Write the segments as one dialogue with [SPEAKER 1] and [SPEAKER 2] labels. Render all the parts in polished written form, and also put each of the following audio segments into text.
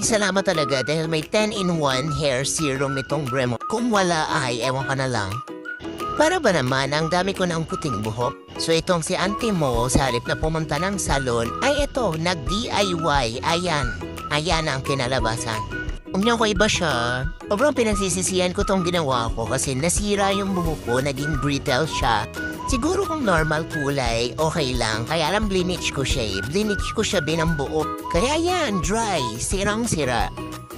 [SPEAKER 1] salamat talaga dahil may 10-in-1 hair serum itong Bremo. Kung wala ay, ewan ka na lang. Para ba naman, ang dami ko ng puting buhok? So itong si Auntie Mo, sa halip na pumunta ng salon, ay ito, nag-DIY. Ayan ang kinalabasan. Umyo ko iba siya. Sobrang pinagsisisihan ko tong ginawa ko kasi nasira yung buhok ko, naging brittle siya. Siguro kung normal kulay, okay lang. Kaya lang bleach ko siya eh. Bleach ko siya binambuo. Kaya yan, dry, sirang-sira.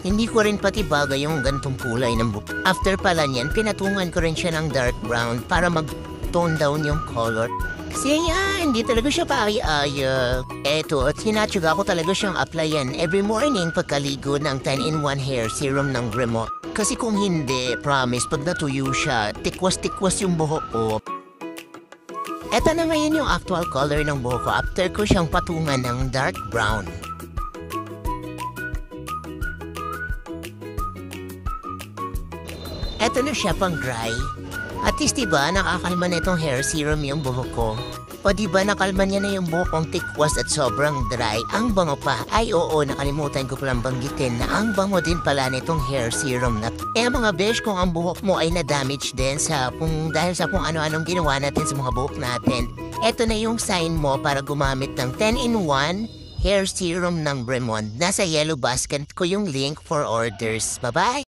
[SPEAKER 1] Hindi ko rin pati bagay yung gantong kulay ng buhok. After pala niyan, pinatungan ko rin siya ng dark brown para mag-tone down yung color. Kasi yan, hindi talaga siya paaya. Eto, at sinatsuga ko talaga siyang applyan every morning pagkaligo ng 10-in-1 hair serum ng Bremo. Kasi kung hindi, promise, pag natuyo siya, tikwas-tikwas yung buhok ko. Eto na ngayon yung actual color ng buhok ko after ko siyang patungan ng dark brown. Eto na siya pang dry. At least diba nakakalma na itong hair serum yung buhok ko. O diba nakalma niya na yung buhok kong tikwas at sobrang dry. Ang bango pa. Ay oo, nakalimutan ko palang banggitin na ang bango din pala nitong hair serum na. Eh mga besh, kung ang buhok mo ay na-damage din dahil sa kung ano-anong ginawa natin sa mga buhok natin, eto na yung sign mo para gumamit ng 10-in-1 hair serum ng Bremon. Nasa yellow basket ko yung link for orders. Bye-bye!